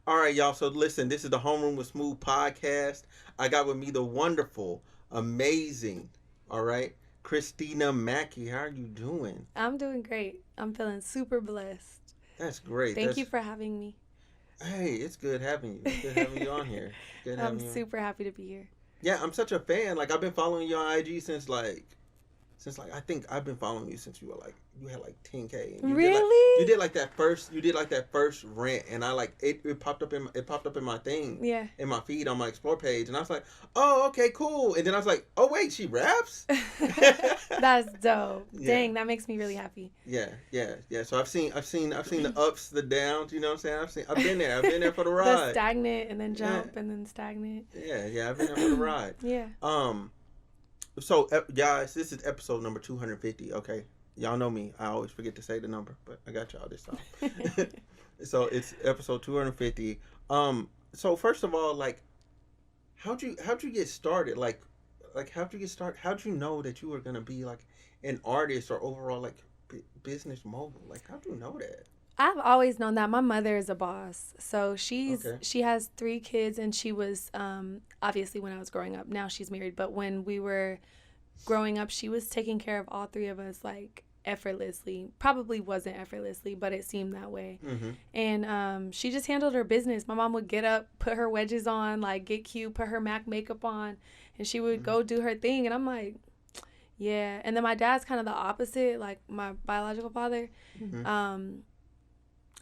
All right, y'all. So listen, this is the Homeroom with Smooth podcast. I got with me the wonderful, amazing, all right, Cristina Mackey. How are you doing? I'm doing great. I'm feeling super blessed. That's great. Thank you for having me. Hey, it's good having you. It's good having you on here. Good I'm having you on. super happy to be here. Yeah, I'm such a fan. Like I've been following you on IG since I think I've been following you since you had like 10K. And Really? you did like that first rant, and I like it popped up in my thing. Yeah. In my feed on my explore page, and I was like, oh, okay, cool. And then I was like, oh wait, she raps. That's dope. Yeah. Dang, that makes me really happy. Yeah. So I've seen the ups, the downs. You know what I'm saying? I've been there. I've been there for the ride. The stagnant and then jump and then stagnant. Yeah. I've been there for the ride. Yeah. So, guys, this is episode number 250, okay? Y'all know me. I always forget to say the number, but I got y'all this time. So, it's episode 250. So, first of all, like, how'd you get started? Like, how'd you get started? How'd you know that you were going to be, like, an artist or overall, like, business mogul? Like, how'd you know that? I've always known that. My mother is a boss. So she has 3 kids, and she was obviously when I was growing up. Now she's married, but when we were growing up, she was taking care of all 3 of us like effortlessly. Probably wasn't effortlessly, but it seemed that way. Mm-hmm. And she just handled her business. My mom would get up, put her wedges on, like get cute, put her MAC makeup on, and she would go do her thing. And I'm like, yeah. And then my dad's kind of the opposite, like my biological father. Mm-hmm.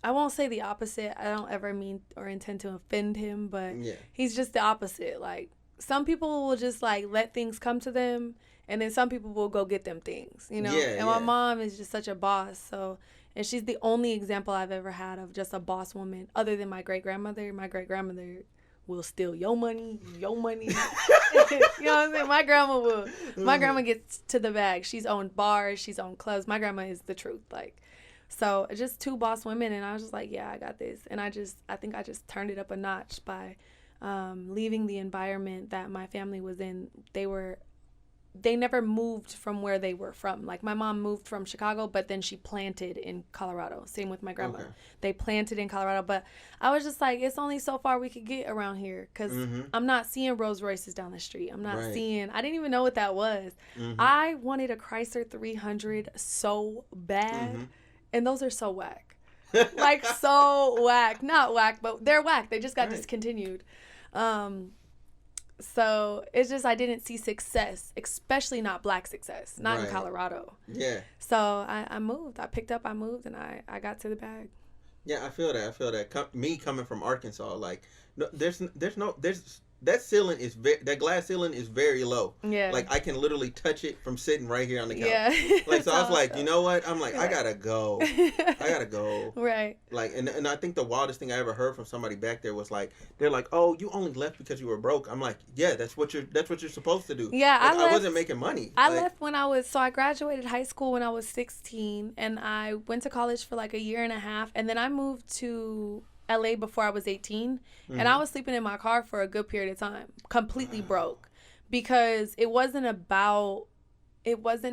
I won't say the opposite. I don't ever mean or intend to offend him, but Yeah. he's just the opposite. Like, some people will just, like, let things come to them, and then some people will go get them things, you know? Yeah, and my mom is just such a boss, so, and she's the only example I've ever had of just a boss woman, other than my great-grandmother. My great-grandmother will steal your money. You know what I'm saying? My grandma will. My grandma gets to the bag. She's owned bars. She's owned clubs. My grandma is the truth, like. So just 2 boss women, and I was just like, yeah, I got this. And I think I just turned it up a notch by leaving the environment that my family was in. They never moved from where they were from. Like, my mom moved from Chicago, but then she planted in Colorado. Same with my grandma. Okay. They planted in Colorado, but I was just like, it's only so far we could get around here, because I'm not seeing Rolls Royces down the street. I'm not seeing, I didn't even know what that was. I wanted a Chrysler 300 so bad. And those are so whack. Like, so whack. Not whack, but they're whack. They just got discontinued. So it's just, I didn't see success, especially not black success, not in Colorado. Yeah. So I moved. I moved, and I got to the bag. Yeah, I feel that. Me coming from Arkansas, like, no, there's that ceiling is that glass ceiling is very low. Yeah. Like, I can literally touch it from sitting right here on the couch. Yeah. Like, so I was like, you know what? I'm like, I gotta go. Right. Like, and I think the wildest thing I ever heard from somebody back there was like, they're like, oh, you only left because you were broke. I'm like, yeah, that's what you're supposed to do. Yeah, like, I wasn't making money. I left when I graduated high school when I was 16, and I went to college for like a year and a half, and then I moved to LA before I was 18, and I was sleeping in my car for a good period of time, completely broke, because it wasn't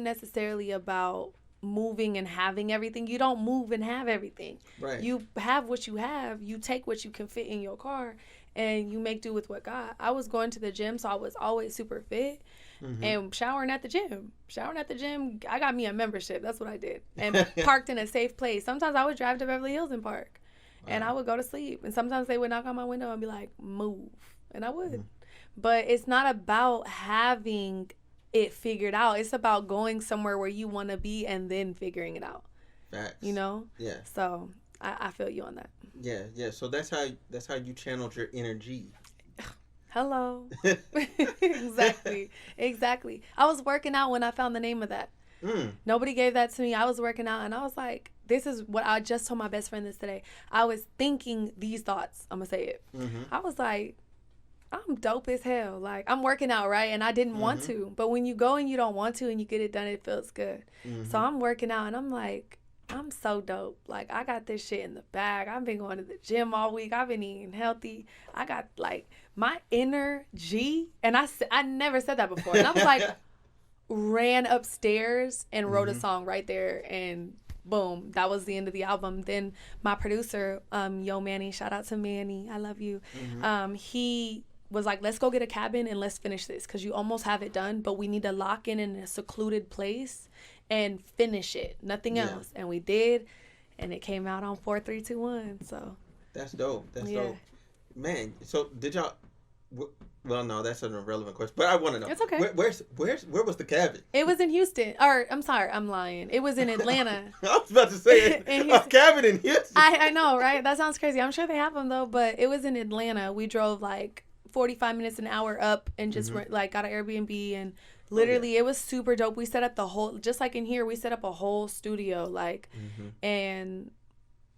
necessarily about moving and having everything. You don't move and have everything. Right. You have what you have. You take what you can fit in your car, and you make do with what God. I was going to the gym, so I was always super fit. And showering at the gym. I got me a membership. That's what I did. And parked in a safe place. Sometimes I would drive to Beverly Hills and park. And I would go to sleep. And sometimes they would knock on my window and be like, move. And I would. But it's not about having it figured out. It's about going somewhere where you want to be and then figuring it out. Facts. You know? Yeah. So I feel you on that. Yeah. So that's how you channeled your energy. Hello. Exactly. I was working out when I found the name of that. Nobody gave that to me. I was working out, and I was like, this is what I just told my best friend this today. I was thinking these thoughts. I'm going to say it. I was like, I'm dope as hell. Like, I'm working out, right? And I didn't want to. But when you go and you don't want to and you get it done, it feels good. So I'm working out, and I'm like, I'm so dope. Like, I got this shit in the bag. I've been going to the gym all week. I've been eating healthy. I got, like, my inner G. And I never said that before. And I was like, ran upstairs and wrote a song right there and boom, that was the end of the album. Then my producer, Yo Manny, shout out to Manny, I love you. He was like, let's go get a cabin and let's finish this, because you almost have it done, but we need to lock in a secluded place and finish it, nothing else. And we did, and it came out on 4, 3, 2, 1. So that's dope. That's dope, man. So did y'all? Well, no, that's an irrelevant question, but I want to know. It's okay. Where was the cabin? It was in Houston. Or I'm sorry, I'm lying. It was in Atlanta. I was about to say a cabin in Houston. I know, right? That sounds crazy. I'm sure they have them though, but it was in Atlanta. We drove like 45 minutes, an hour up, and just like got an Airbnb, and literally it was super dope. We set up the whole, just like in here, we set up a whole studio, like, and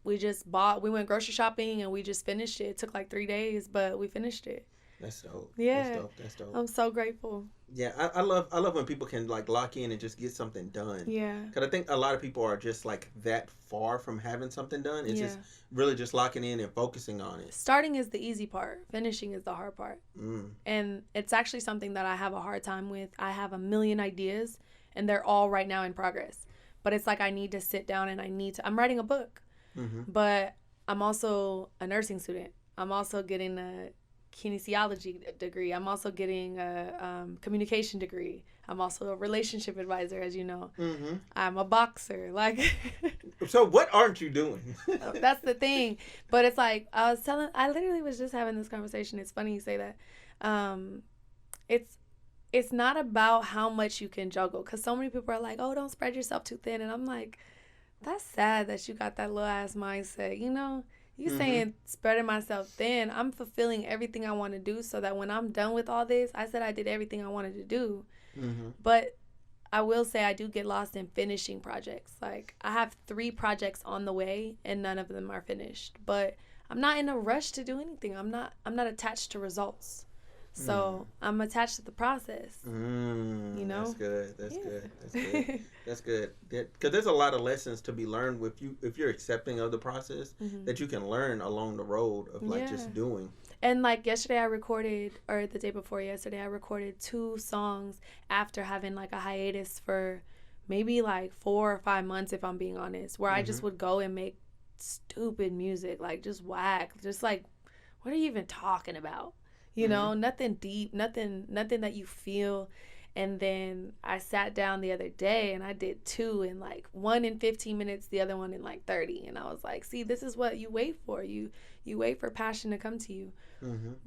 we went grocery shopping and we just finished it. It took like 3 days, but we finished it. That's dope. Yeah. That's dope. I'm so grateful. Yeah, I love when people can like lock in and just get something done. Yeah. Because I think a lot of people are just like that far from having something done. It's just really just locking in and focusing on it. Starting is the easy part. Finishing is the hard part. And it's actually something that I have a hard time with. I have a million ideas and they're all right now in progress. But it's like I need to sit down and I'm writing a book. But I'm also a nursing student. I'm also getting a kinesiology degree. I'm also getting a communication degree. I'm also a relationship advisor, as you know. I'm a boxer. Like, so what aren't you doing? That's the thing. But it's like I literally was just having this conversation. It's funny you say that. It's not about how much you can juggle, because so many people are like, oh, don't spread yourself too thin, and I'm like, that's sad that you got that little ass mindset, you know. You saying spreading myself thin, I'm fulfilling everything I want to do, so that when I'm done with all this, I said I did everything I wanted to do. But I will say I do get lost in finishing projects. Like, I have 3 projects on the way and none of them are finished. But I'm not in a rush to do anything. I'm not attached to results. So I'm attached to the process. You know? That's good. That's good. Because there's a lot of lessons to be learned with you if you're accepting of the process that you can learn along the road of like just doing. And like yesterday or the day before yesterday, I recorded 2 songs after having like a hiatus for maybe like 4 or 5 months, if I'm being honest, where I just would go and make stupid music, like just whack, just like, what are you even talking about? You know, nothing deep, nothing that you feel. And then I sat down the other day and I did 2, and like one in 15 minutes, the other one in like 30. And I was like, see, this is what you wait for. You wait for passion to come to you.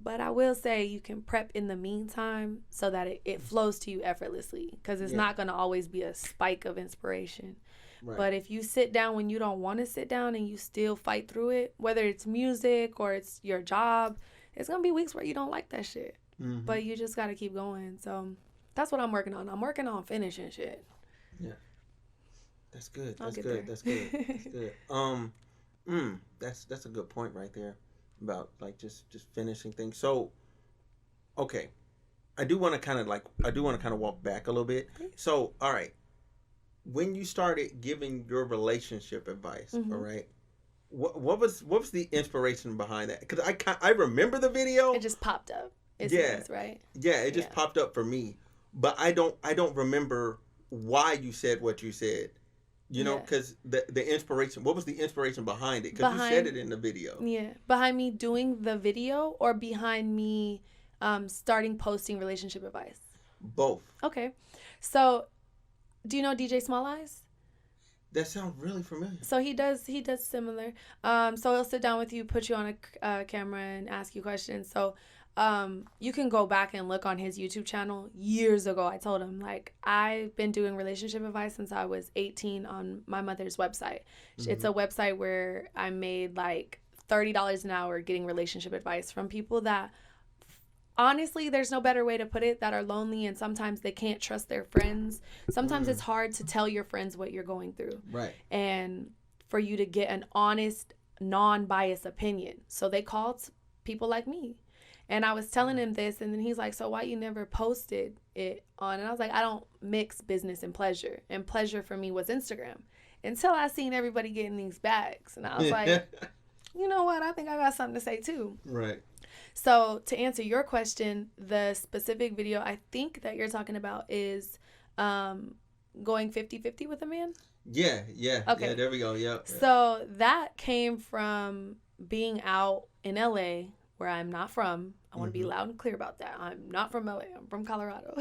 But I will say you can prep in the meantime so that it flows to you effortlessly, because it's not going to always be a spike of inspiration. But if you sit down when you don't want to sit down and you still fight through it, whether it's music or it's your job, it's going to be weeks where you don't like that shit. But you just got to keep going. So that's what I'm working on. I'm working on finishing shit. Yeah. That's good. That's good. That's good. That's a good point right there about like just finishing things. So, okay. I do want to kind of walk back a little bit. So, all right. When you started giving your relationship advice, all right, what was the inspiration behind that? Because I remember the video. It just popped up. It seems, right? Yeah, it just popped up for me, but I don't remember why you said what you said. You know, because the inspiration. What was the inspiration behind it? Because you said it in the video. Yeah, behind me doing the video, or behind me starting posting relationship advice. Both. Okay, so do you know DJ Small Eyes? That sounds really familiar. So he does similar. So he'll sit down with you, put you on a camera, and ask you questions. So you can go back and look on his YouTube channel. Years ago, I told him, like, I've been doing relationship advice since I was 18 on my mother's website. It's a website where I made like $30 an hour getting relationship advice from people that, honestly, there's no better way to put it, that are lonely and sometimes they can't trust their friends. Sometimes it's hard to tell your friends what you're going through. Right. And for you to get an honest, non-biased opinion. So they called people like me. And I was telling him this, and then he's like, so why you never posted it on? And I was like, I don't mix business and pleasure. And pleasure for me was Instagram. Until I seen everybody getting these bags. And I was like, you know what? I think I got something to say too. Right. So to answer your question, the specific video I think that you're talking about is going 50-50 with a man. Okay. There we go. Yep. So that came from being out in LA, where I'm not from. I want to be loud and clear about that. I'm not from LA. I'm from Colorado.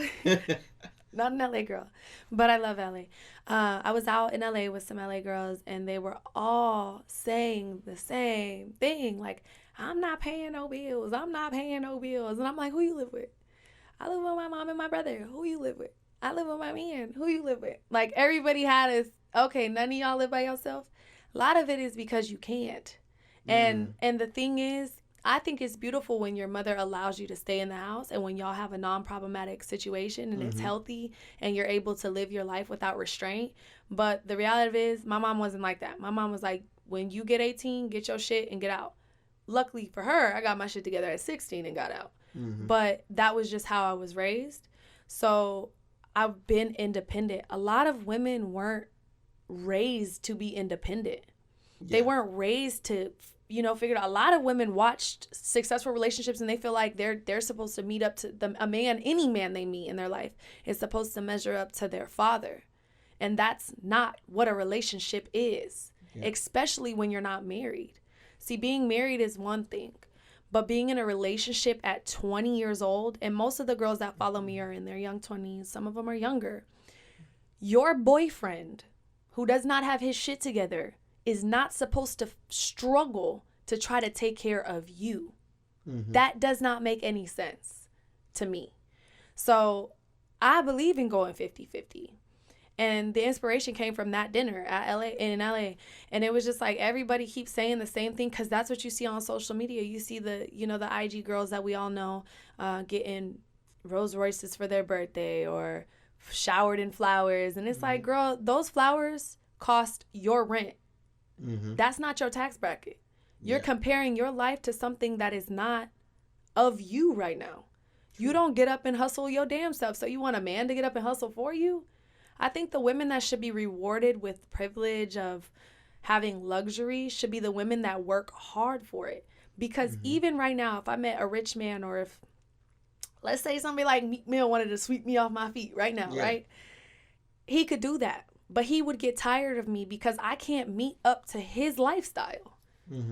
Not an LA girl, but I love LA. I was out in LA with some LA girls, and they were all saying the same thing. Like, I'm not paying no bills. I'm not paying no bills. And I'm like, who you live with? I live with my mom and my brother. Who you live with? I live with my man. Who you live with? Like, everybody had us. Okay, none of y'all live by yourself. A lot of it is because you can't. And the thing is, I think it's beautiful when your mother allows you to stay in the house, and when y'all have a non-problematic situation and it's healthy and you're able to live your life without restraint. But the reality is, my mom wasn't like that. My mom was like, when you get 18, get your shit and get out. Luckily for her, I got my shit together at 16 and got out. But that was just how I was raised. So I've been independent. A lot of women weren't raised to be independent. They weren't raised to, figure out. A lot of women watched successful relationships and they feel like they're supposed to meet up to a man. Any man they meet in their life is supposed to measure up to their father. And that's not what a relationship is, especially when you're not married. See, being married is one thing, but being in a relationship at 20 years old, and most of the girls that follow me are in their young 20s, some of them are younger. Your boyfriend, who does not have his shit together, is not supposed to struggle to try to take care of you. That does not make any sense to me. So I believe in going 50-50. And the inspiration came from that dinner in LA. And it was just like everybody keeps saying the same thing because that's what you see on social media. You see the IG girls that we all know getting Rolls Royces for their birthday or showered in flowers. And it's like, girl, those flowers cost your rent. That's not your tax bracket. You're comparing your life to something that is not of you right now. You don't get up and hustle your damn self. So you want a man to get up and hustle for you? I think the women that should be rewarded with privilege of having luxury should be the women that work hard for it. Because even right now, if I met a rich man, or if, let's say somebody like Meek Mill wanted to sweep me off my feet right now, right? He could do that. But he would get tired of me because I can't meet up to his lifestyle.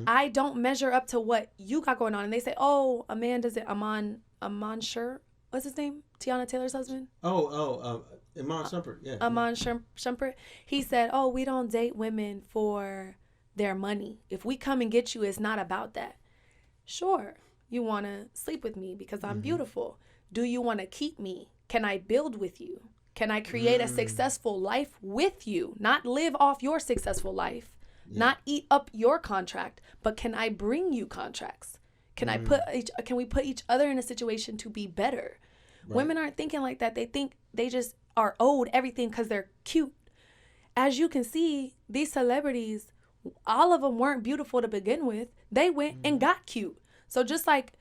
I don't measure up to what you got going on. And they say, oh, Amon Sher, what's his name? Tiana Taylor's husband? Iman Shumpert, yeah. Iman Shumpert. He said, oh, we don't date women for their money. If we come and get you, it's not about that. Sure, you want to sleep with me because I'm beautiful. Do you want to keep me? Can I build with you? Can I create a successful life with you? Not live off your successful life, not eat up your contract, but can I bring you contracts? Can can we put each other in a situation to be better? Right. Women aren't thinking like that. They think they just are owed everything because they're cute. As you can see, these celebrities, all of them weren't beautiful to begin with. They went and got cute. So just like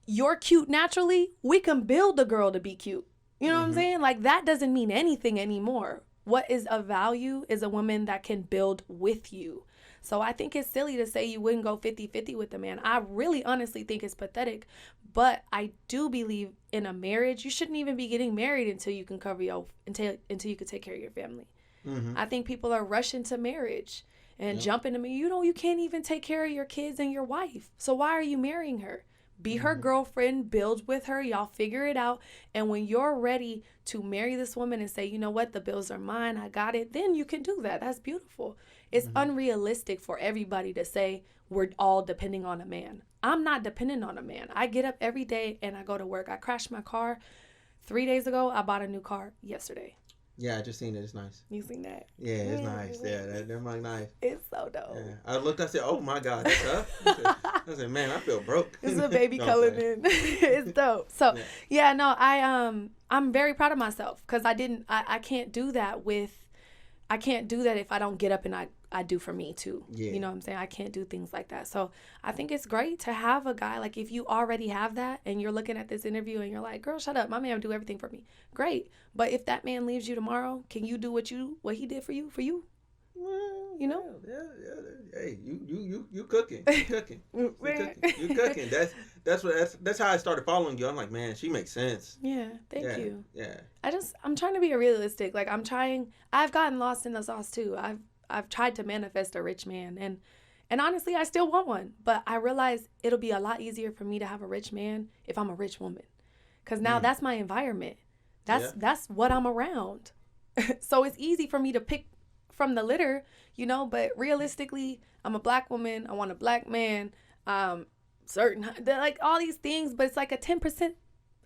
you're cute naturally, we can build a girl to be cute. You know what I'm saying? Like, that doesn't mean anything anymore. What is of value is a woman that can build with you. So I think it's silly to say you wouldn't go 50-50 with a man. I really honestly think it's pathetic. But I do believe in a marriage, you shouldn't even be getting married until you can cover until you can take care of your family. I think people are rushing to marriage and jumping to me. You can't even take care of your kids and your wife. So why are you marrying her? Be her girlfriend, build with her, y'all figure it out. And when you're ready to marry this woman and say, you know what, the bills are mine, I got it, then you can do that. That's beautiful. It's unrealistic for everybody to say we're all depending on a man. I'm not dependent on a man. I get up every day and I go to work. I crashed my car 3 days ago. I bought a new car yesterday. Yeah, I just seen it. It's nice. You seen that? Yeah, it's nice. Yeah, they're like nice. It's so dope. Yeah. I looked, I said, oh my God, that's up. I said, man, I feel broke. It's a baby colored in. It's dope. So I'm very proud of myself because I can't do that if I don't get up and I do for me too. Yeah. You know what I'm saying? I can't do things like that. So I think it's great to have a guy. Like, if you already have that and you're looking at this interview and you're like, girl, shut up. My man would do everything for me. Great. But if that man leaves you tomorrow, can you do what he did for you? Well, you know? Yeah. Hey, you cooking. You cooking. You cooking. That's how I started following you. I'm like, man, she makes sense. Yeah, thank you. Yeah. I'm trying to be realistic. Like I've gotten lost in the sauce too. I've tried to manifest a rich man, and honestly, I still want one. But I realize it'll be a lot easier for me to have a rich man if I'm a rich woman, because now that's my environment. That's what I'm around. So it's easy for me to pick from the litter, But realistically, I'm a black woman. I want a black man. Certain like all these things, but it's like a 10%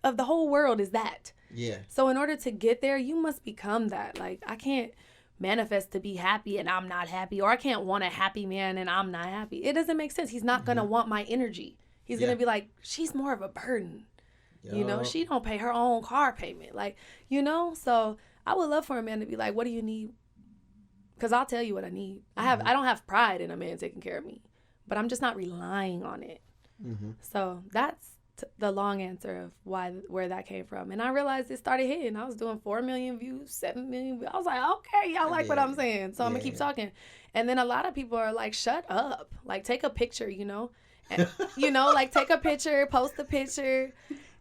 of the whole world is that. Yeah. So in order to get there, you must become that. Like I can't manifest to be happy and I'm not happy, or I can't want a happy man and I'm not happy. It doesn't make sense. He's not gonna want my energy. He's gonna be like, she's more of a burden. She don't pay her own car payment. Like, so I would love for a man to be like, what do you need? Because I'll tell you what I need. I don't have pride in a man taking care of me, but I'm just not relying on it. So that's the long answer of where that came from. And I realized it started hitting. I was doing 4 million views, 7 million views. I was like, okay, y'all like what I'm saying. So I'm going to keep talking. And then a lot of people are like, shut up. Like, take a picture, And, like, take a picture, post a picture.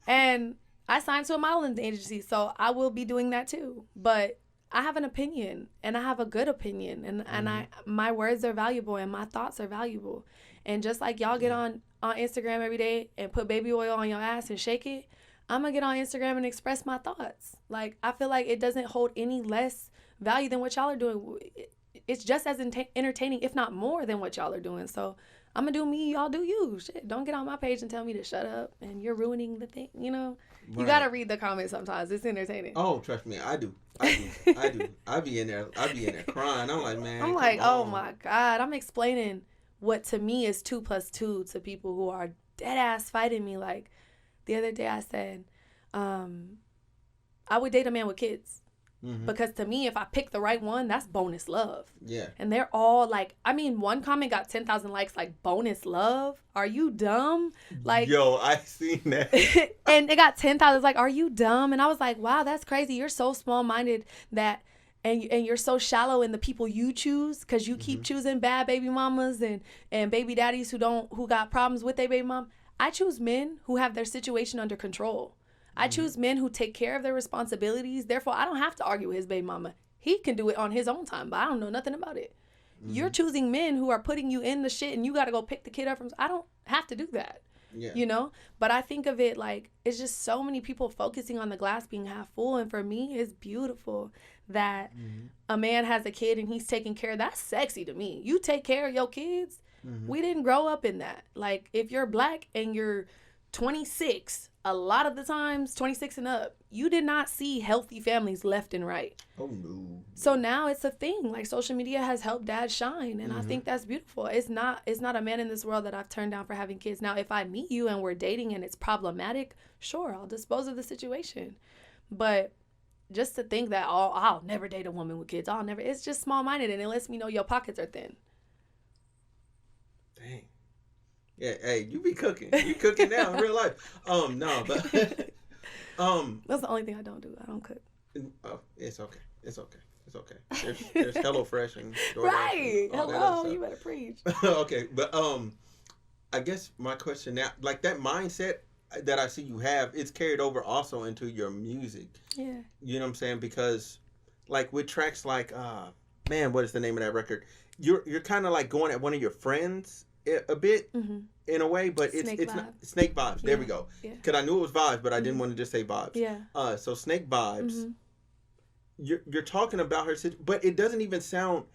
And I signed to a modeling agency, so I will be doing that too. But I have an opinion, and I have a good opinion. And my words are valuable, and my thoughts are valuable. And just like y'all get on Instagram every day and put baby oil on your ass and shake it, I'm going to get on Instagram and express my thoughts. Like, I feel like it doesn't hold any less value than what y'all are doing. It's just as entertaining, if not more, than what y'all are doing. So I'm going to do me, y'all do you. Shit, don't get on my page and tell me to shut up and you're ruining the thing, Right. You got to read the comments sometimes. It's entertaining. Oh, trust me, I do. I be in there crying. I'm like, man. I'm like, oh my God. I'm explaining what to me is 2 + 2 to people who are dead ass fighting me. Like the other day I said, I would date a man with kids. Because to me, if I pick the right one, that's bonus love. Yeah. And they're all like, one comment got 10,000 likes, like, bonus love? Are you dumb? Like, yo, I seen that. And it got 10,000, like, are you dumb? And I was like, wow, that's crazy. You're so small-minded that, and you're so shallow in the people you choose, because you keep choosing bad baby mamas and baby daddies who got problems with their baby mom. I choose men who have their situation under control. I choose men who take care of their responsibilities. Therefore, I don't have to argue with his baby mama. He can do it on his own time, but I don't know nothing about it. You're choosing men who are putting you in the shit and you got to go pick the kid up from... I don't have to do that, But I think of it like it's just so many people focusing on the glass being half full. And for me, it's beautiful that a man has a kid and he's taking care of... That's sexy to me. You take care of your kids. We didn't grow up in that. Like, if you're black and you're 26... A lot of the times, 26 and up, you did not see healthy families left and right. Oh, no. So now it's a thing. Like, social media has helped dads shine, and I think that's beautiful. It's not a man in this world that I've turned down for having kids. Now, if I meet you and we're dating and it's problematic, sure, I'll dispose of the situation. But just to think that, I'll never date a woman with kids. It's just small-minded, and it lets me know your pockets are thin. Dang. Yeah, hey, you be cooking. You cooking now in real life. No, but that's the only thing I don't do. I don't cook. Oh, it's okay. There's HelloFresh and DoorDash right. And hello, you better preach. Okay, but I guess my question now, like that mindset that I see you have, it's carried over also into your music. Yeah. You know what I'm saying? Because like with tracks like man, what is the name of that record? You're kind of like going at one of your friends a bit in a way, but it's not Snake Vibes. There we go. Because I knew it was vibes, but I didn't want to just say vibes. Yeah. So Snake Vibes. You're talking about her, but it doesn't even sound.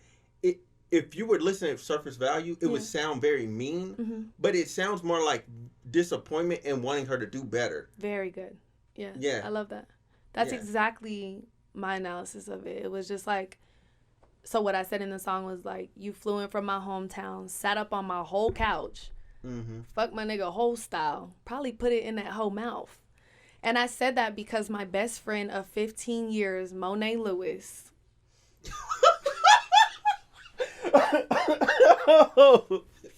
If you were listening at surface value, it would sound very mean, but it sounds more like disappointment and wanting her to do better. Very good. Yeah. Yeah. I love that. That's exactly my analysis of it. It was just like. So what I said in the song was like, you flew in from my hometown, sat up on my whole couch, fuck my nigga whole style, probably put it in that whole mouth. And I said that because my best friend of 15 years, Monet Lewis,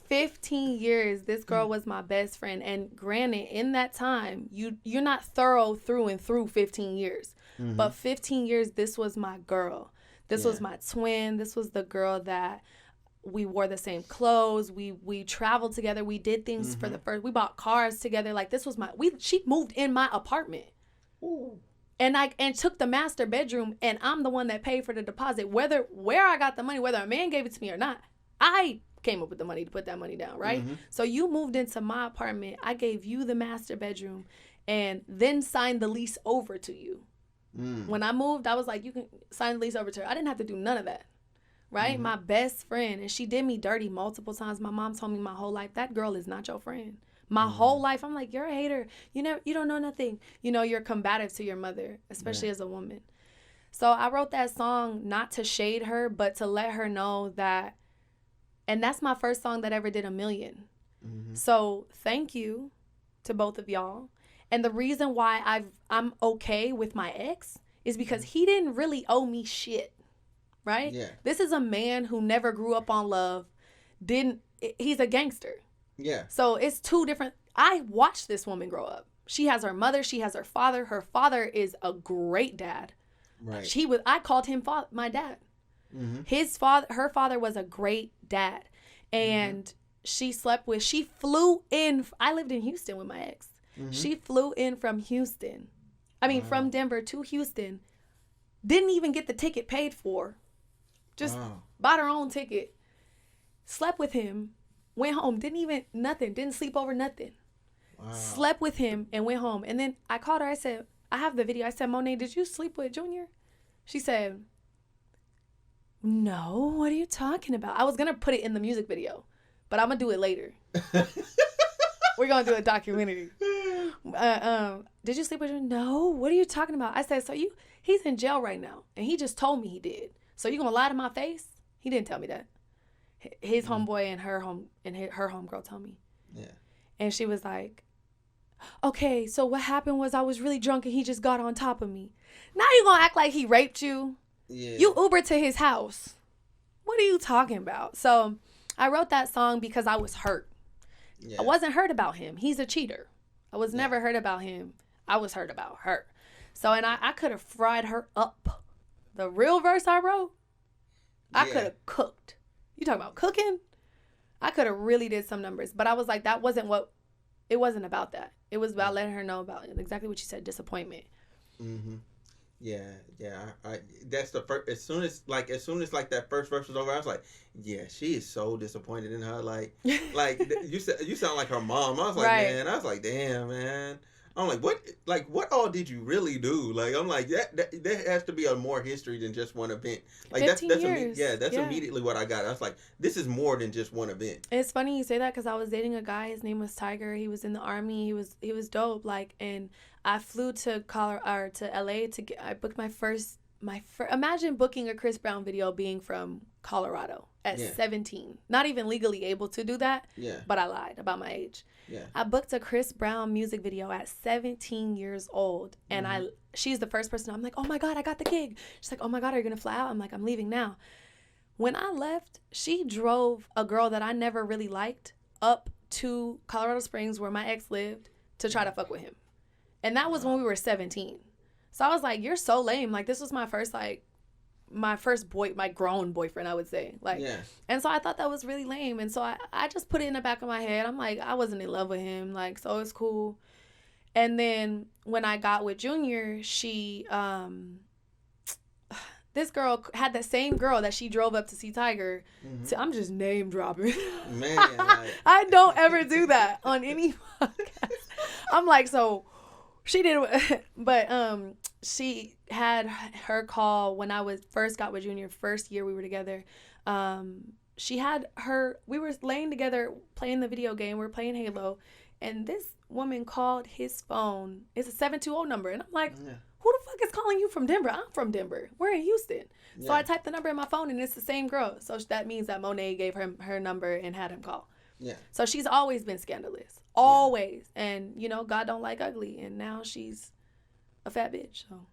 15 years, this girl was my best friend. And granted, in that time, you're not thorough through and through 15 years. But 15 years, this was my girl. This was my twin. This was the girl that we wore the same clothes. We traveled together. We did things for the first. We bought cars together. Like this was she moved in my apartment. Ooh. And took the master bedroom, and I'm the one that paid for the deposit. Where I got the money, whether a man gave it to me or not, I came up with the money to put that money down, right? So you moved into my apartment. I gave you the master bedroom and then signed the lease over to you. When I moved, I was like, you can sign the lease over to her. I didn't have to do none of that, right? My best friend, and she did me dirty multiple times. My mom told me my whole life, that girl is not your friend. My whole life, I'm like, you're a hater. You don't know nothing. You're combative to your mother, especially as a woman. So I wrote that song not to shade her, but to let her know that, and that's my first song that ever did 1 million. So thank you to both of y'all. And the reason why I'm okay with my ex is because he didn't really owe me shit, right? Yeah. This is a man who never grew up on love. He's a gangster. Yeah. So it's two different. I watched this woman grow up. She has her mother. She has her father. Her father is a great dad. Right. I called him my dad. Her father was a great dad. And she flew in. I lived in Houston with my ex. She flew in from Houston. From Denver to Houston. Didn't even get the ticket paid for. Just bought her own ticket. Slept with him. Went home, didn't sleep over, nothing. Wow. Slept with him and went home. And then I called her, I said, I have the video. I said, Monet, did you sleep with Junior? She said, no, what are you talking about? I was going to put it in the music video, but I'm going to do it later. We're going to do a documentary. Did you sleep with Junior? No, what are you talking about? I said, he's in jail right now. And he just told me he did. So you going to lie to my face? He didn't tell me that. His homeboy and her homegirl told me. Yeah. And she was like, okay, so what happened was I was really drunk and he just got on top of me. Now you gonna act like he raped you? Yeah. You Ubered to his house. What are you talking about? So I wrote that song because I was hurt. Yeah. I wasn't hurt about him. He's a cheater. I was never hurt about him. I was hurt about her. So, and I could have fried her up. The real verse I wrote, I could have cooked. You talking about cooking? I could have really did some numbers, but I was like, it wasn't about that. It was about letting her know about exactly what you said, disappointment. Yeah. That's the first. As soon as that first verse was over, I was like, yeah, she is so disappointed in her. Like you sound like her mom. I was like, man. I was like, damn, man. I'm like, what all did you really do? Like, I'm like, that there has to be a more history than just one event. Like 15 years. That's immediately what I got. I was like, this is more than just one event. It's funny you say that because I was dating a guy. His name was Tiger. He was in the Army. He was dope. Like, and I flew to LA I booked my first. Imagine booking a Chris Brown video being from Colorado at 17. Not even legally able to do that. Yeah. But I lied about my age. Yeah. I booked a Chris Brown music video at 17 years old. And she's the first person. I'm like, oh my God, I got the gig. She's like, oh my God, are you going to fly out? I'm like, I'm leaving now. When I left, she drove a girl that I never really liked up to Colorado Springs where my ex lived to try to fuck with him. And that was when we were 17. So I was like, you're so lame. Like, this was my first my grown boyfriend, I would say. And so I thought that was really lame. And so I just put it in the back of my head. I'm like, I wasn't in love with him. Like, so it's cool. And then when I got with Junior, she, this girl had the same girl that she drove up to see Tiger. I'm just name dropping. Man. I don't ever do that on any podcast. I'm like, so she did, but she had her call when I first got with Junior, first year we were together. We were laying together playing the video game. We were playing Halo, and this woman called his phone. It's a 720 number, and I'm like, who the fuck is calling you from Denver? I'm from Denver. We're in Houston. Yeah. So I typed the number in my phone, and it's the same girl. So that means that Monet gave her number and had him call. Yeah. So she's always been scandalous. Always. Yeah. And, God don't like ugly. And now she's a fat bitch. So.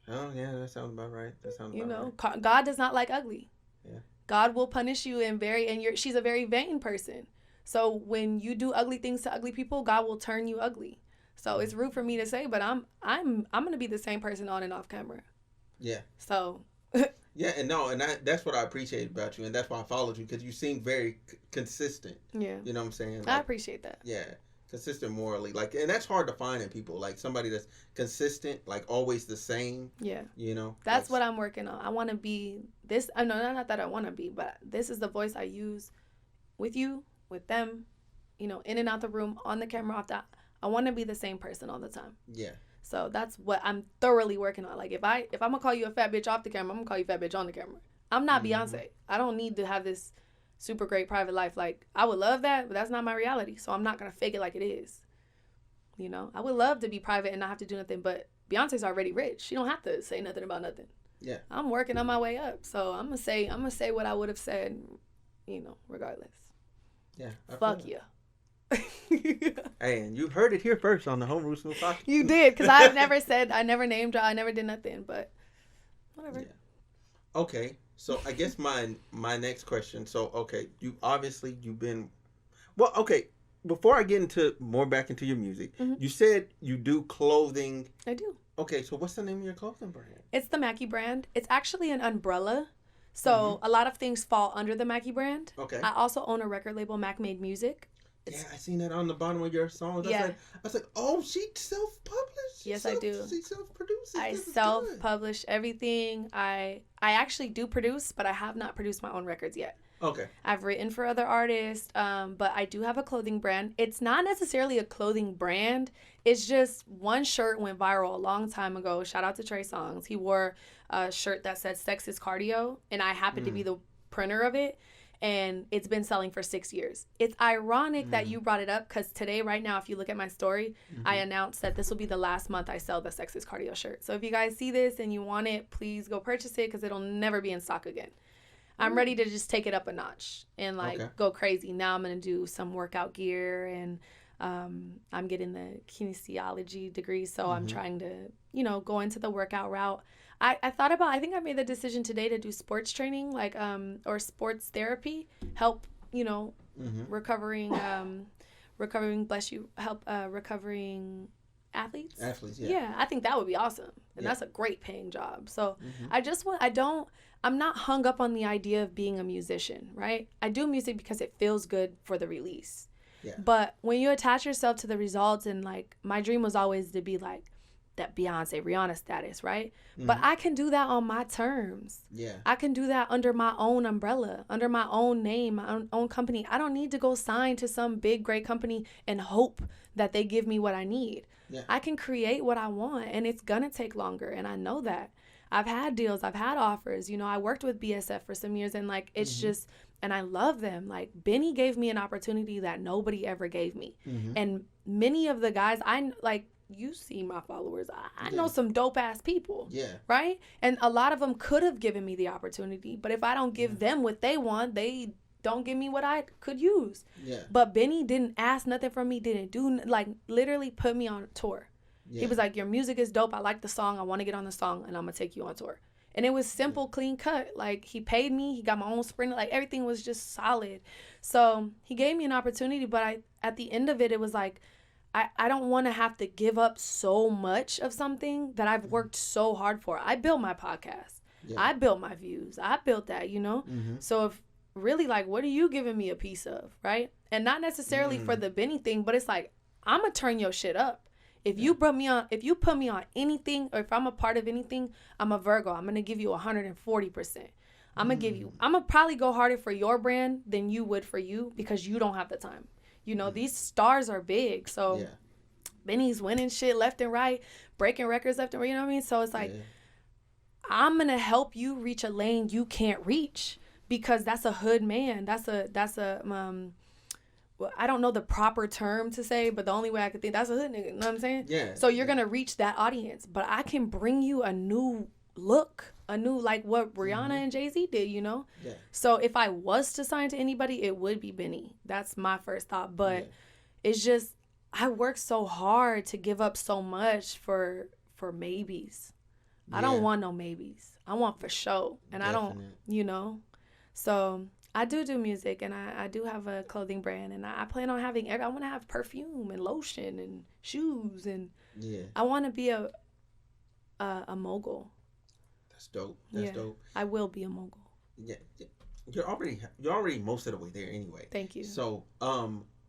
Oh, yeah. That sounds about right. Right. God does not like ugly. Yeah. God will punish you she's a very vain person. So when you do ugly things to ugly people, God will turn you ugly. So it's rude for me to say, but I'm going to be the same person on and off camera. Yeah. So Yeah, and no, and that's what I appreciate about you, and that's why I followed you, because you seem very consistent. Yeah. You know what I'm saying? I appreciate that. Yeah, consistent morally, like, and that's hard to find in people, like somebody that's consistent, like always the same. Yeah. You know, that's what I'm working on. I want to be this. I know not that I want to be, but this is the voice I use with you, with them. You know, in and out the room, on the camera, off that. I want to be the same person all the time. Yeah. So that's what I'm thoroughly working on. Like if I'm gonna call you a fat bitch off the camera, I'm gonna call you fat bitch on the camera. I'm not Beyonce. I don't need to have this super great private life. Like I would love that, but that's not my reality. So I'm not gonna fake it like it is. You know, I would love to be private and not have to do nothing, but Beyonce's already rich. She don't have to say nothing about nothing. Yeah. I'm working on my way up. So I'm gonna say what I would have said, you know, regardless. Yeah. Fuck you. Hey, and you heard it here first on the Homeroom Smooth Podcast. You did, because I never named drop, I never did nothing, but whatever. Yeah. Okay, so I guess my next question. So okay, you've been, well, okay. Before I get back into your music, you said you do clothing. I do. Okay, so what's the name of your clothing brand? It's the Mackey brand. It's actually an umbrella. So a lot of things fall under the Mackey brand. Okay. I also own a record label, Mac Made Music. Yeah, I seen that on the bottom of your songs. Yeah. I was like, oh, she self-published. Yes, I do. She self-produces. I self-publish everything. I actually do produce, but I have not produced my own records yet. Okay. I've written for other artists, but I do have a clothing brand. It's not necessarily a clothing brand. It's just one shirt went viral a long time ago. Shout out to Trey Songz. He wore a shirt that said "Sex is Cardio," and I happened to be the printer of it. And it's been selling for 6 years. It's ironic that you brought it up, because today, right now, if you look at my story, I announced that this will be the last month I sell the Sex is Cardio shirt. So if you guys see this and you want it, please go purchase it, because it'll never be in stock again. I'm ready to just take it up a notch and go crazy. Now I'm going to do some workout gear, and I'm getting the kinesiology degree. So I'm trying to, go into the workout route. I thought about, I think I made the decision today to do sports training, or sports therapy, help, recovering, bless you, help recovering athletes. Athletes, yeah. Yeah, I think that would be awesome. And that's a great paying job. So I'm not hung up on the idea of being a musician, right? I do music because it feels good for the release. Yeah. But when you attach yourself to the results, and my dream was always to be like that Beyonce, Rihanna status, right? But I can do that on my terms. Yeah. I can do that under my own umbrella, under my own name, my own company. I don't need to go sign to some big, great company and hope that they give me what I need. Yeah. I can create what I want, and it's going to take longer, and I know that. I've had deals, I've had offers. I worked with BSF for some years, and it's just, and I love them. Benny gave me an opportunity that nobody ever gave me. And many of the guys, you see my followers, I know some dope ass people. Yeah. Right? And a lot of them could have given me the opportunity, but if I don't give them what they want, they don't give me what I could use. Yeah. But Benny didn't ask nothing from me, didn't do, literally put me on tour. Yeah. He was like, your music is dope. I like the song. I want to get on the song, and I'm going to take you on tour. And it was simple, clean cut. He paid me. He got my own sprinter. Everything was just solid. So he gave me an opportunity, but at the end of it, it was I don't want to have to give up so much of something that I've worked so hard for. I built my podcast. Yeah. I built my views. I built that, So if really, what are you giving me a piece of, right? And not necessarily for the Benny thing, but it's I'm going to turn your shit up. If you put me on anything, or if I'm a part of anything, I'm a Virgo. I'm going to give you 140%. I'm going to probably go harder for your brand than you would for you, because you don't have the time. These stars are big. So Benny's winning shit left and right, breaking records left and right. You know what I mean? So it's I'm going to help you reach a lane you can't reach, because that's a hood man. That's a well, I don't know the proper term to say, but the only way I could think, that's a hood nigga. You know what I'm saying? Yeah. So you're going to reach that audience, but I can bring you a new look, a new, what Rihanna and Jay-Z did, Yeah. So if I was to sign to anybody, it would be Benny. That's my first thought. But it's just, I work so hard to give up so much for maybes. I don't want no maybes. I want for show. And Definite. I don't, So I do music, and I do have a clothing brand, and I plan on having, I want to have perfume and lotion and shoes, and I want to be a mogul. That's dope. That's dope. I will be a mogul. Yeah, you're already most of the way there anyway. Thank you. So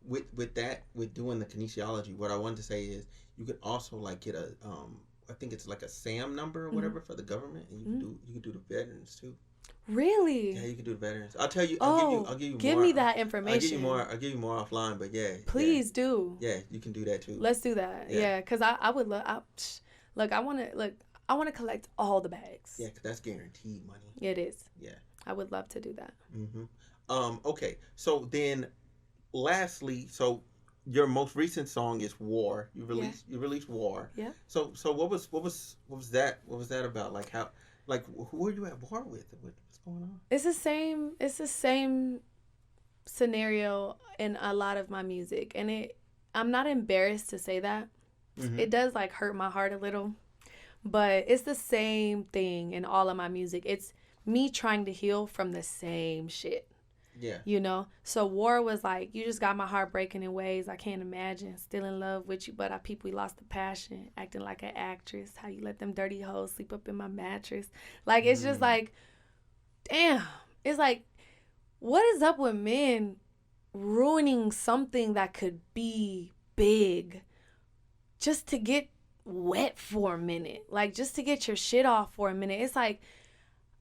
with that, with doing the kinesiology, what I wanted to say is you could also like get a I think it's like a SAM number or whatever for the government, and you can do the veterans too. Really? Yeah, you can do the veterans. I'll tell you. Oh, I'll give you more. Give me that information. I'll give you more offline. But yeah, please do. Yeah, you can do that too. Let's do that. Yeah, because I would love. I want to collect all the bags. Yeah, because that's guaranteed money. It is. Yeah. I would love to do that. Okay. So then, lastly, so your most recent song is "War." You released "War." Yeah. So what was that? What was that about? Like how? Like who are you at war with? What's going on? It's the same scenario in a lot of my music, and I'm not embarrassed to say that. It does like hurt my heart a little, but it's the same thing in all of my music. It's me trying to heal from the same shit. Yeah. You know? So War was like, you just got my heart breaking in ways I can't imagine. Still in love with you, but our people, we lost the passion. Acting like an actress. How you let them dirty hoes sleep up in my mattress. Like, it's just like, damn. It's like, what is up with men ruining something that could be big just to get wet for a minute? Like, just to get your shit off for a minute. It's like,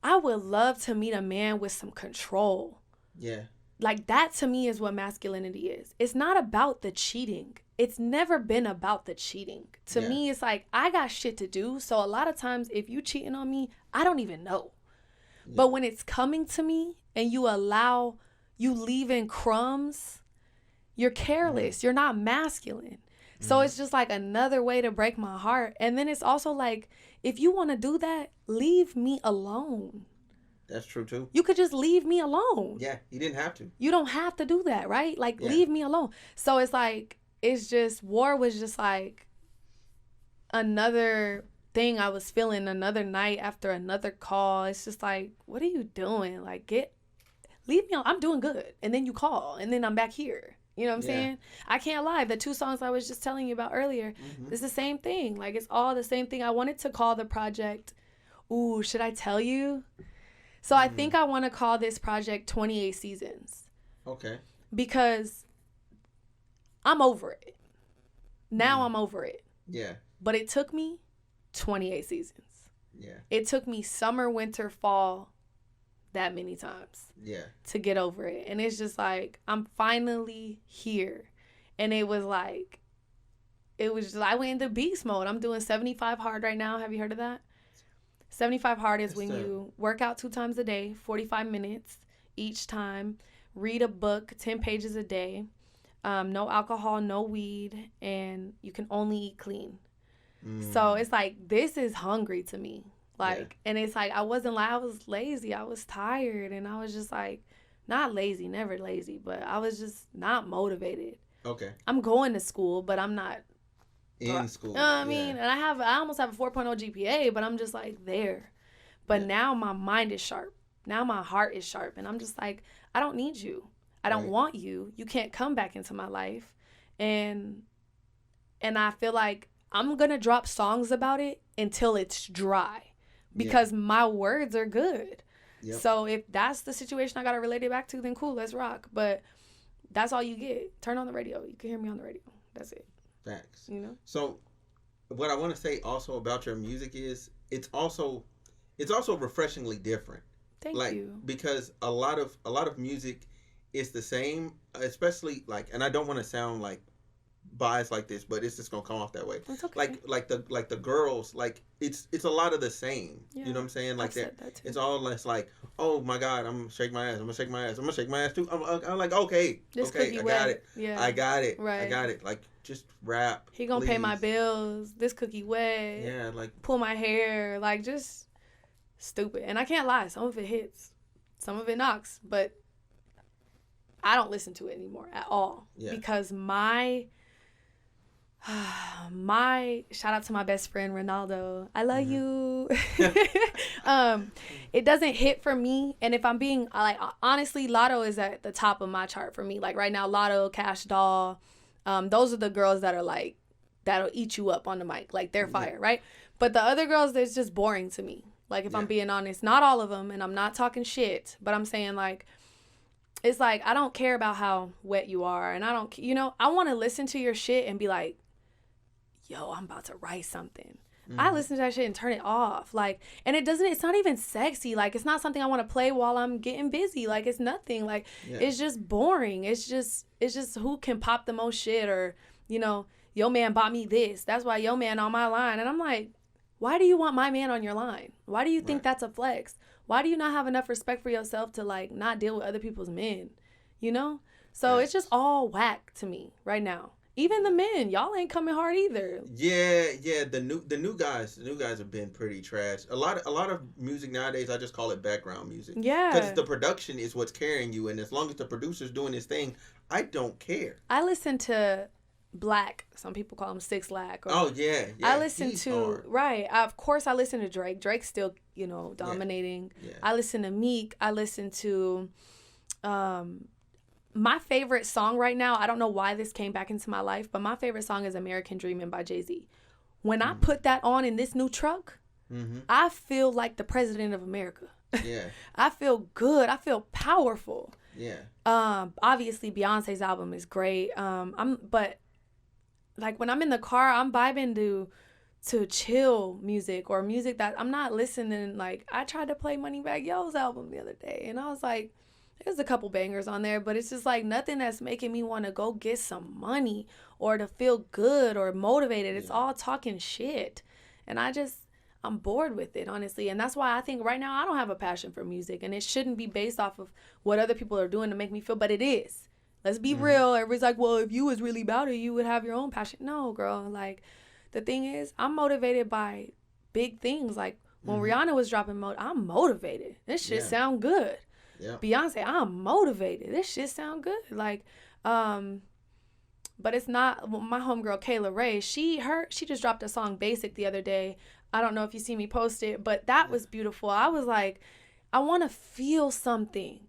I would love to meet a man with some control. Yeah. Like, that to me is what masculinity is. It's not about the cheating. It's never been about the cheating. To me, it's like, I got shit to do. So a lot of times, if you cheating on me, I don't even know. Yeah. But when it's coming to me and you leaving crumbs, you're careless. You're not masculine. So it's just like another way to break my heart. And then it's also like, if you want to do that, leave me alone. That's true too. You could just leave me alone. Yeah, you didn't have to. You don't have to do that, right? Like, leave me alone. So it's like, it's just, War was just like another thing I was feeling another night after another call. It's just like, what are you doing? Like, leave me alone. I'm doing good. And then you call, and then I'm back here. You know what I'm saying? I can't lie. The 2 songs I was just telling you about earlier, it's the same thing. Like, it's all the same thing. I wanted to call the project, ooh, should I tell you? So I think I want to call this project 28 Seasons. Okay. Because I'm over it. Now I'm over it. Yeah. But it took me 28 seasons. Yeah. It took me summer, winter, fall, that many times. Yeah. To get over it. And it's just like, I'm finally here. And it was just, I went into beast mode. I'm doing 75 hard right now. Have you heard of that? 75 hard is when you work out 2 times a day, 45 minutes each time, read a book, 10 pages a day, no alcohol, no weed, and you can only eat clean. So it's like, this is hungry to me. Like, and it's like, I was lazy. I was tired, and I was just like, not lazy, never lazy, but I was just not motivated. Okay. I'm going to school, but I'm not in school. You know what I mean? And I almost have a 4.0 GPA, but I'm just like there. But now my mind is sharp. Now my heart is sharp. And I'm just like, I don't need you. I don't want you. You can't come back into my life. And I feel like I'm going to drop songs about it until it's dry. Because my words are good. Yep. So if that's the situation I got to relate it back to, then cool, let's rock. But that's all you get. Turn on the radio. You can hear me on the radio. That's it. Facts. You know? So what I want to say also about your music is it's also refreshingly different. Thank you. Because a lot of music is the same, especially like, and I don't want to sound like biased like this, but it's just gonna come off that way. It's okay. Like the girls, like it's a lot of the same. Yeah, you know what I'm saying? Like that too. It's all less like, oh my God, I'm gonna shake my ass. I'm gonna shake my ass. I'm gonna shake my ass too. I'm like, okay, I got it. Yeah. I got it. Right. I got it. Like, just rap. He gonna pay my bills. This cookie wet. Yeah, like pull my hair. Like, just stupid. And I can't lie. Some of it hits. Some of it knocks. But I don't listen to it anymore at all. Yeah. Because my shout out to my best friend Ronaldo. I love you. It doesn't hit for me. And if I'm being like, honestly, Lotto is at the top of my chart for me. Like right now, Lotto, Cash Doll, those are the girls that are like, that'll eat you up on the mic. Like they're fire, right? But the other girls, it's just boring to me. Like, if I'm being honest, not all of them, and I'm not talking shit, but I'm saying, like, it's like, I don't care about how wet you are, and I don't, I want to listen to your shit and be like, yo, I'm about to write something. I listen to that shit and turn it off. Like, and it's not even sexy. Like, it's not something I want to play while I'm getting busy. Like, it's nothing. Like, it's just boring. It's just who can pop the most shit, or, yo man bought me this. That's why yo man on my line. And I'm like, why do you want my man on your line? Why do you think that's a flex? Why do you not have enough respect for yourself to, like, not deal with other people's men? So it's just all whack to me right now. Even the men, y'all ain't coming hard either. Yeah. The new guys have been pretty trash. A lot of music nowadays, I just call it background music. Yeah. Because the production is what's carrying you, and as long as the producer's doing his thing, I don't care. I listen to Black. Some people call him 6 Lack. Oh yeah. I listen to hard. Of course, I listen to Drake. Drake's still dominating. Yeah. I listen to Meek. I listen to. My favorite song right now, I don't know why this came back into my life, but my favorite song is American Dreamin' by Jay-Z. When I put that on in this new truck, I feel like the president of America. Yeah. I feel good. I feel powerful. Yeah. Obviously Beyonce's album is great. But like when I'm in the car, I'm vibing to chill music, or music that I'm not listening. Like, I tried to play Moneybagg Yo's album the other day, and I was like, there's a couple bangers on there, but it's just like nothing that's making me want to go get some money or to feel good or motivated. It's all talking shit. And I'm bored with it, honestly. And that's why I think right now I don't have a passion for music, and it shouldn't be based off of what other people are doing to make me feel, but it is. Let's be real. Everybody's like, well, if you was really about it, you would have your own passion. No, girl. Like, the thing is, I'm motivated by big things. Like, when Rihanna was dropping I'm motivated. This shit sound good. Yeah. Beyonce, I'm motivated. This shit sound good. Like, but it's not. My homegirl Kayla Ray, she just dropped a song Basic the other day. I don't know if you see me post it, but that was beautiful. I was like, I want to feel something.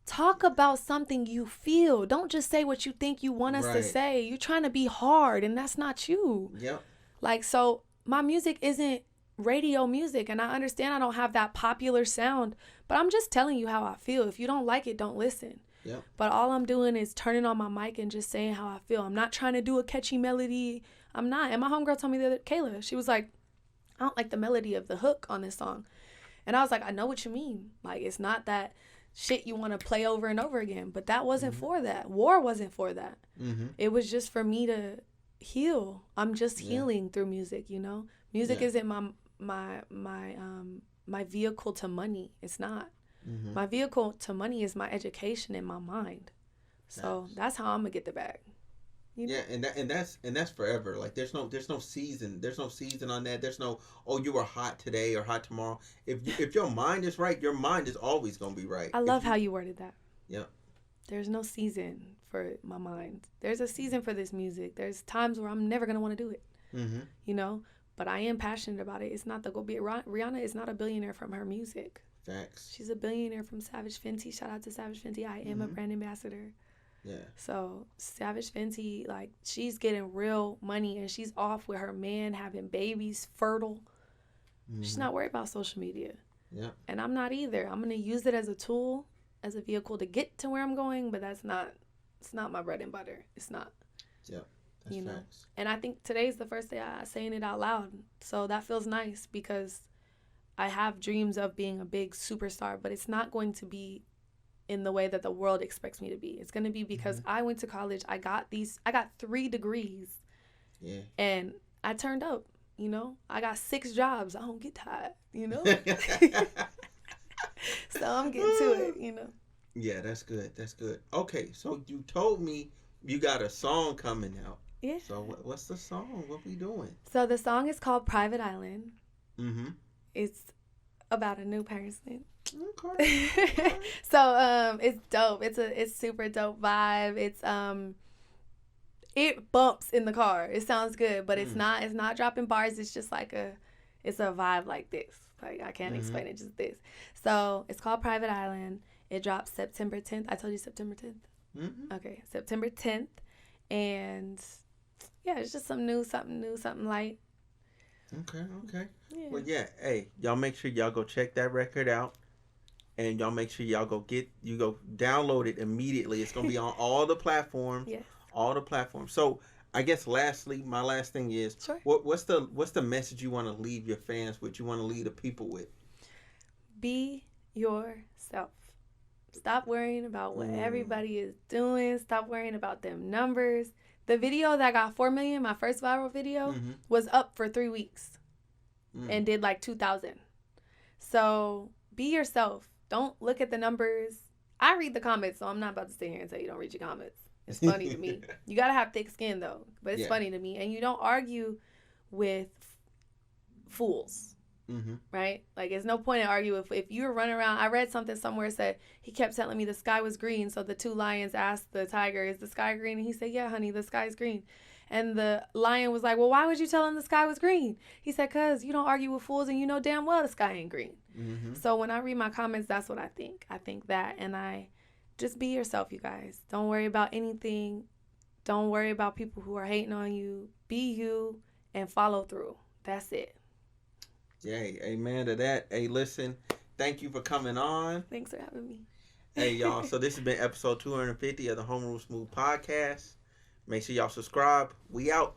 Talk about something you feel. Don't just say what you think you want us to say. You're trying to be hard, and that's not you. Yep. Like, so my music isn't radio music, and I understand I don't have that popular sound, but I'm just telling you how I feel. If you don't like it, don't listen. Yep. But all I'm doing is turning on my mic and just saying how I feel. I'm not trying to do a catchy melody. I'm not. And my homegirl told me the other, Kayla, she was like, I don't like the melody of the hook on this song. And I was like, I know what you mean. Like, it's not that shit you want to play over and over again. But that wasn't for that. War wasn't for that. It was just for me to heal. I'm just healing through music, Music isn't my vehicle to money. It's not. My vehicle to money is my education and my mind. So that's how I'm gonna get the bag. Yeah, and that's forever. Like, there's no season. There's no season on that. There's no, oh, you were hot today or hot tomorrow. If your mind is right, your mind is always gonna be right. I love how you worded that. Yeah. There's no season for my mind. There's a season for this music. There's times where I'm never gonna want to do it. But I am passionate about it. It's not the go be. Rihanna is not a billionaire from her music. Facts. She's a billionaire from Savage Fenty. Shout out to Savage Fenty. I am a brand ambassador. Yeah. So Savage Fenty, like, she's getting real money, and she's off with her man, having babies, fertile. She's not worried about social media. Yeah. And I'm not either. I'm gonna use it as a tool, as a vehicle to get to where I'm going, but it's not my bread and butter. It's not. Yeah. That's facts. And I think today's the first day I'm saying it out loud. So that feels nice, because I have dreams of being a big superstar, but it's not going to be in the way that the world expects me to be. It's going to be because I went to college. I got 3 degrees. Yeah. And I turned up, I got 6 jobs. I don't get tired, So I'm getting to it, Yeah, that's good. That's good. Okay, so you told me you got a song coming out. Yeah. So what's the song? What we doing? So the song is called Private Island. Mm-hmm. It's about a new person. Okay. So it's dope. It's super dope vibe. It's it bumps in the car. It sounds good, but it's not dropping bars. It's just like it's a vibe like this. Like, I can't explain it, just this. So it's called Private Island. It drops September 10th. I told you September 10th. Mm-hmm. Okay, September 10th. And yeah, it's just something new, something light. Okay. Yeah. Well, yeah. Hey, y'all make sure y'all go check that record out, and y'all make sure y'all go download it immediately. It's gonna be on all the platforms. Yes. All the platforms. So I guess lastly, my last thing is, Sure. what's the message you want to leave your fans with? You want to leave the people with? Be yourself. Stop worrying about what everybody is doing. Stop worrying about them numbers. The video that got 4 million, my first viral video, was up for 3 weeks and did like 2,000. So be yourself. Don't look at the numbers. I read the comments, so I'm not about to sit here and say you don't read your comments. It's funny to me. You got to have thick skin, though. But it's funny to me. And you don't argue with fools. Right? Like, there's no point in arguing. If you're running around, I read something somewhere said, he kept telling me the sky was green. So the 2 lions asked the tiger, is the sky green? And he said, yeah, honey, the sky's green. And the lion was like, well, why would you tell him the sky was green? He said, because you don't argue with fools and you know damn well the sky ain't green. So when I read my comments, that's what I think. I think that. And I just be yourself, you guys. Don't worry about anything. Don't worry about people who are hating on you. Be you and follow through. That's it. Yay, amen to that. Hey, listen, thank you for coming on. Thanks for having me. Hey, y'all. So this has been episode 250 of the Homeroom Smooth podcast. Make sure y'all subscribe. We out.